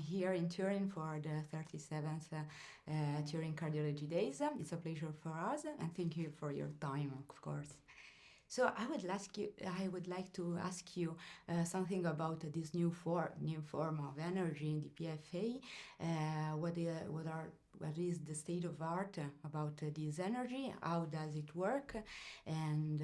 here in Turin for the 37th Turin Cardiology Days. It's a pleasure for us, and thank you for your time, of course. So I would like to ask you something about this new form of energy in the PFA. What is the state of art about this energy? How does it work? And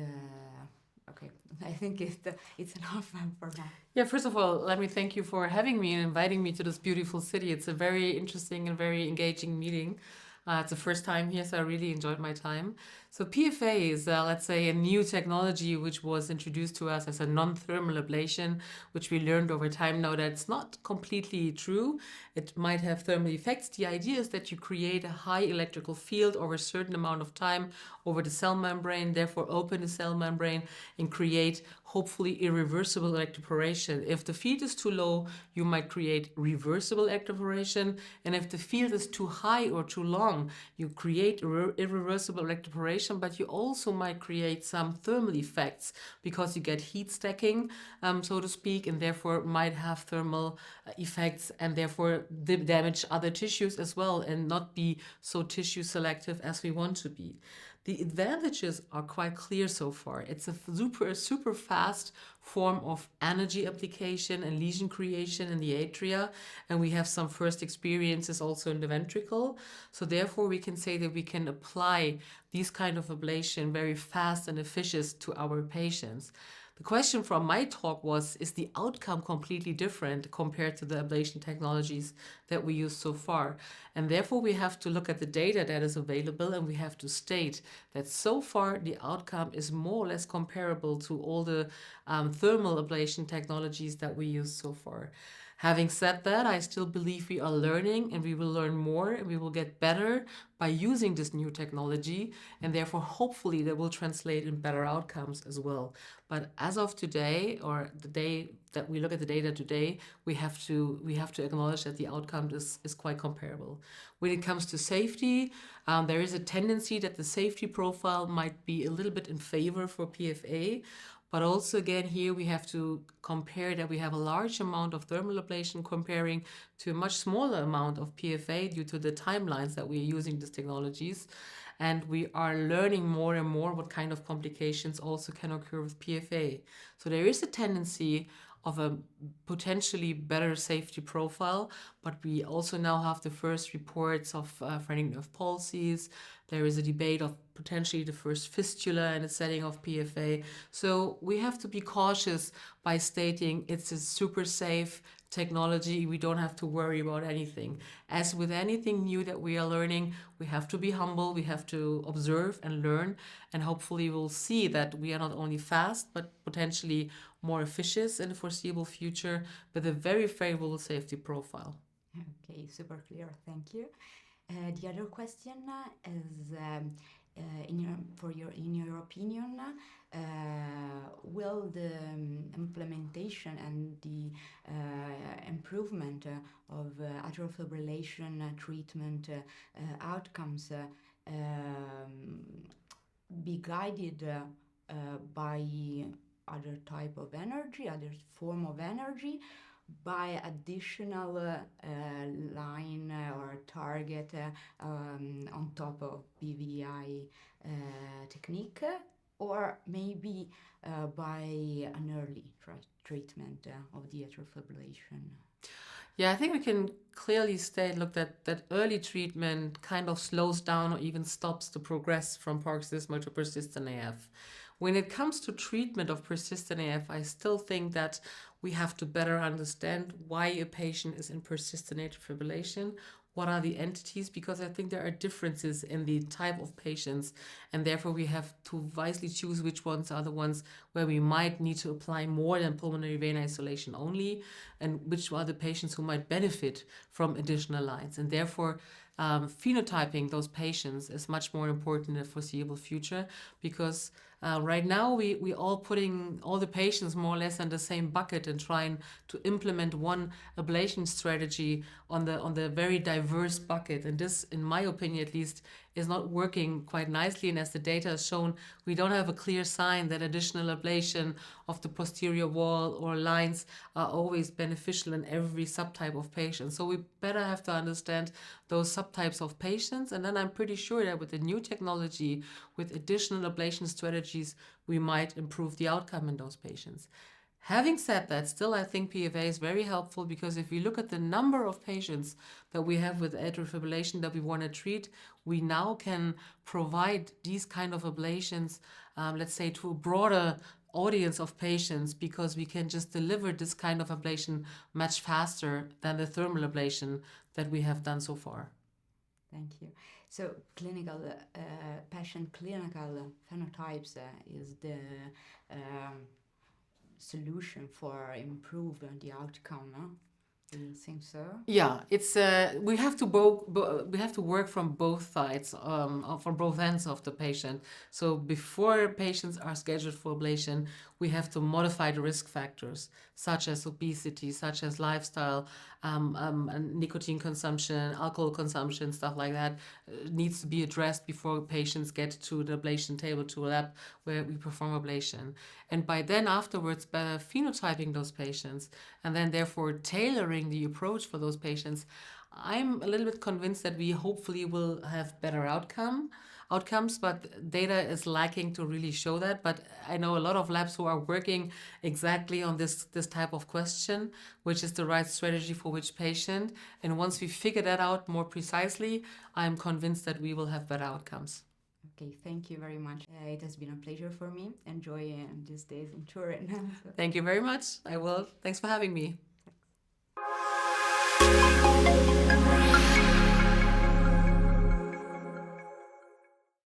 okay, I think it's enough for now. Yeah, first of all, let me thank you for having me and inviting me to this beautiful city. It's a very interesting and very engaging meeting. It's the first time here, so I really enjoyed my time. So PFA is, let's say, a new technology which was introduced to us as a non-thermal ablation, which we learned over time now that it's not completely true. It might have thermal effects. The idea is that you create a high electrical field over a certain amount of time over the cell membrane, therefore open the cell membrane and create hopefully irreversible electroporation. If the field is too low, you might create reversible electroporation, and if the field is too high or too long, you create irreversible electroporation, but you also might create some thermal effects because you get heat stacking, so to speak, and therefore might have thermal effects and therefore damage other tissues as well and not be so tissue selective as we want to be. The advantages are quite clear so far. It's a super fast form of energy application and lesion creation in the atria, and we have some first experiences also in the ventricle. So therefore we can say that we can apply these kind of ablation very fast and efficient to our patients. The question from my talk was, is the outcome completely different compared to the ablation technologies that we use so far? And therefore we have to look at the data that is available, and we have to state that so far the outcome is more or less comparable to all the thermal ablation technologies that we use so far. Having said that, I still believe we are learning, and we will learn more, and we will get better by using this new technology, and therefore hopefully that will translate in better outcomes as well. But as of today, or the day that we look at the data today, we have to acknowledge that the outcome is quite comparable. When it comes to safety, there is a tendency that the safety profile might be a little bit in favor for PFA. But also again here we have to compare that we have a large amount of thermal ablation comparing to a much smaller amount of PFA due to the timelines that we are using these technologies. And we are learning more and more what kind of complications also can occur with PFA. So there is a tendency of a potentially better safety profile, but we also now have the first reports of phrenic nerve palsies. There is a debate of potentially the first fistula in the setting of PFA. So we have to be cautious by stating it's a super safe technology. We don't have to worry about anything. As with anything new that we are learning, we have to be humble, we have to observe and learn, and hopefully we'll see that we are not only fast, but potentially more efficient in the foreseeable future with a very favorable safety profile. Okay, super clear, thank you. The other question is, in your opinion, will the implementation and the improvement of atrial fibrillation treatment outcomes be guided by other type of energy, other form of energy, by additional line or target on top of BVI technique, or maybe by an early treatment of the atrial fibrillation? Yeah, I think we can clearly state, look, that early treatment kind of slows down or even stops the progress from paroxysmal to persistent AF. When it comes to treatment of persistent AF, I still think that we have to better understand why a patient is in persistent atrial fibrillation. What are the entities? Because I think there are differences in the type of patients, and therefore we have to wisely choose which ones are the ones where we might need to apply more than pulmonary vein isolation only, and which are the patients who might benefit from additional lines. And therefore, phenotyping those patients is much more important in the foreseeable future, because right now we all putting all the patients more or less in the same bucket and trying to implement one ablation strategy on the very diverse bucket. And this, in my opinion at least, is not working quite nicely. And as the data has shown, we don't have a clear sign that additional ablation of the posterior wall or lines are always beneficial in every subtype of patient. So we better have to understand those subtypes of patients. And then I'm pretty sure that with the new technology, with additional ablation strategies, we might improve the outcome in those patients. Having said that, still I think PFA is very helpful, because if we look at the number of patients that we have with atrial fibrillation that we want to treat, we now can provide these kind of ablations, let's say, to a broader audience of patients, because we can just deliver this kind of ablation much faster than the thermal ablation that we have done so far. Thank you. So clinical patient clinical phenotypes is the solution for improving the outcome. No? Do you think so? Yeah, it's we have to we have to work from both sides, from both ends of the patient. So before patients are scheduled for ablation, we have to modify the risk factors, such as obesity, such as lifestyle, and nicotine consumption, alcohol consumption, stuff like that, needs to be addressed before patients get to the ablation table, to a lab where we perform ablation. And by then afterwards, better phenotyping those patients, and then therefore tailoring the approach for those patients, I'm a little bit convinced that we hopefully will have better outcomes, but data is lacking to really show that. But I know a lot of labs who are working exactly on this type of question, which is the right strategy for which patient. And once we figure that out more precisely, I'm convinced that we will have better outcomes. Okay, thank you very much. It has been a pleasure for me. Enjoy these days in Turin. Thank you very much. I will. Thanks for having me.